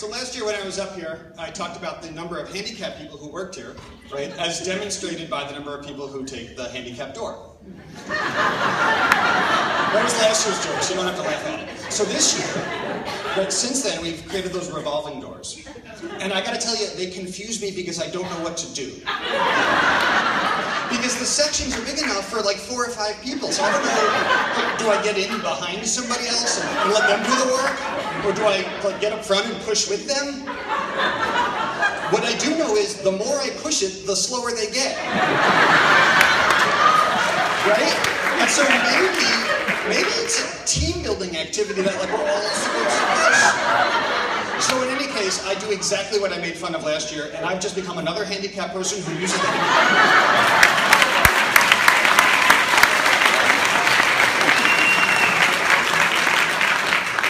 So last year when I was up here, I talked about the number of handicapped people who worked here, right, as demonstrated by the number of people who take the handicapped door. That was last year's joke, so you don't have to laugh at it. So this year, right, since then, we've created those revolving doors. And I gotta tell you, they confuse me because I don't know what to do. Because the sections are big enough for like 4 or 5 people, so I don't know, do I get in behind somebody else and let them do the work? Or do I like get up front and push with them? What I do know is the more I push it, the slower they get. Right? And so maybe it's a team building activity that like we're all supposed to push. So in any case, I do exactly what I made fun of last year, and I've just become another handicapped person who uses the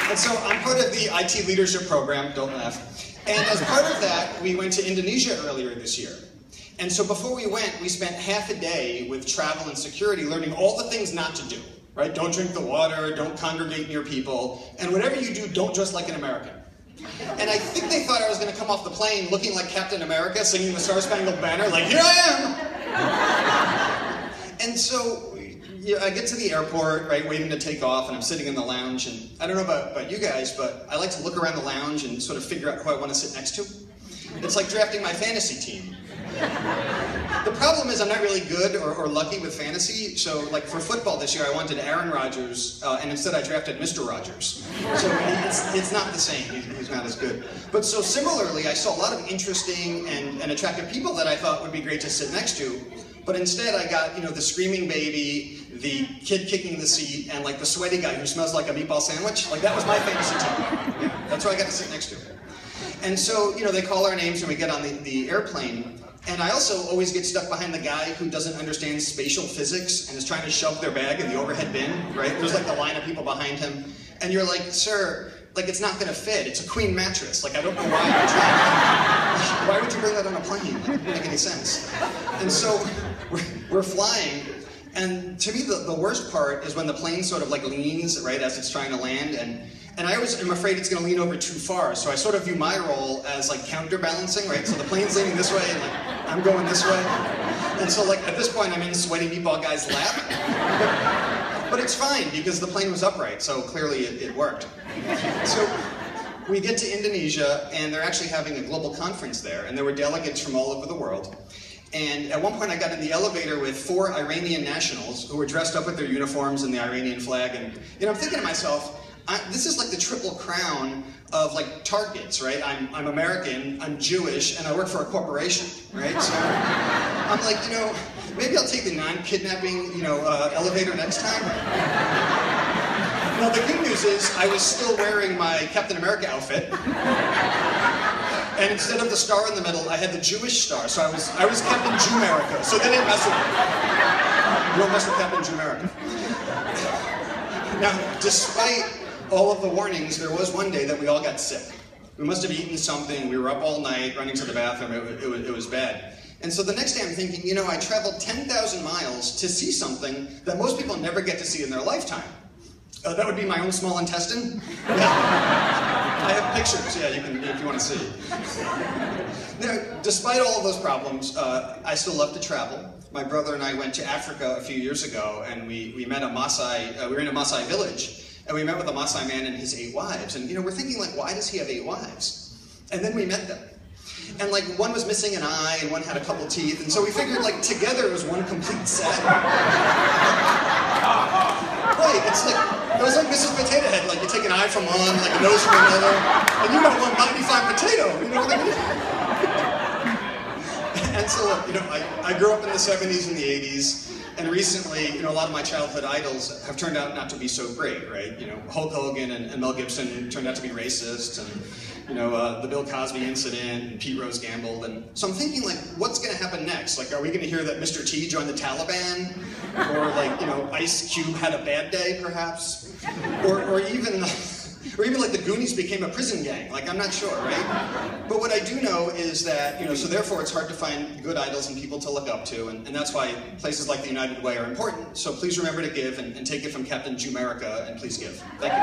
And so I'm part of the IT leadership program, don't laugh. And as part of that, we went to Indonesia earlier this year. And so before we went, we spent half a day with travel and security learning all the things not to do, right? Don't drink the water, don't congregate near people, and whatever you do, don't dress like an American. And I think they thought I was going to come off the plane looking like Captain America, singing the Star-Spangled Banner, like, here I am! And so I get to the airport, right, waiting to take off, and I'm sitting in the lounge, and I don't know about you guys, but I like to look around the lounge and sort of figure out who I want to sit next to. It's like drafting my fantasy team. The problem is I'm not really good or lucky with fantasy, so like for football this year I wanted Aaron Rodgers, and instead I drafted Mr. Rogers. So it's not the same, he's not as good. But so similarly, I saw a lot of interesting and attractive people that I thought would be great to sit next to, but instead I got, you know, the screaming baby, the kid kicking the seat, and like the sweaty guy who smells like a meatball sandwich. Like that was my fantasy team. Yeah, that's who I got to sit next to. And so, you know, they call our names when we get on the airplane. And I also always get stuck behind the guy who doesn't understand spatial physics and is trying to shove their bag in the overhead bin, right? There's like the line of people behind him. And you're like, sir, like it's not gonna fit. It's a queen mattress. Like I don't know why you're trying to, why would you bring that on a plane? Like, it doesn't make any sense. And so we're flying. And to me, the worst part is when the plane sort of like leans, right, as it's trying to land. And I always am afraid it's going to lean over too far, so I sort of view my role as like counterbalancing, right? So the plane's leaning this way, and like I'm going this way. And so like at this point, I'm in sweaty meatball guy's lap. But it's fine, because the plane was upright, so clearly it worked. So we get to Indonesia, and they're actually having a global conference there, and there were delegates from all over the world. And at one point I got in the elevator with 4 Iranian nationals who were dressed up with their uniforms and the Iranian flag, and you know, I'm thinking to myself, this is like the triple crown of like targets, right? I'm American, I'm Jewish, and I work for a corporation, right? So I'm like, you know, maybe I'll take the non-kidnapping, you know, elevator next time. Now the good news is I was still wearing my Captain America outfit. And instead of the star in the middle, I had the Jewish star. So I was Captain Jew-America. So they didn't mess with me. You don't mess with Captain Jew-America. Now, despite all of the warnings, there was one day that we all got sick. We must have eaten something. We were up all night running to the bathroom. It was bad. And so the next day I'm thinking, you know, I traveled 10,000 miles to see something that most people never get to see in their lifetime. That would be my own small intestine. Yeah. I have pictures, yeah, you can, if you want to see. Now, despite all of those problems, I still love to travel. My brother and I went to Africa a few years ago, and we met a Maasai, we were in a Maasai village, and we met with a Maasai man and his 8 wives. And you know, we're thinking like, why does he have 8 wives? And then we met them. And like, one was missing an eye, and one had a couple teeth, and so we figured like, together it was one complete set. Right, it's like, it was like Mrs. Potato Head, like you take an eye from one, like a nose from another, and you got one mighty fine potato, you know what I mean? And so, you know, I grew up in the 70s and the 80s, and recently, you know, a lot of my childhood idols have turned out not to be so great, right? You know, Hulk Hogan and Mel Gibson turned out to be racist, and, you know, the Bill Cosby incident, and Pete Rose gambled, and so I'm thinking, like, what's going to happen next? Like, are we going to hear that Mr. T joined the Taliban? Or, like, you know, Ice Cube had a bad day, perhaps? Or even like the Goonies became a prison gang. Like, I'm not sure, right? But what I do know is that, you know, so therefore it's hard to find good idols and people to look up to, and that's why places like the United Way are important. So please remember to give, and take it from Captain Jew-America, and please give. Thank you.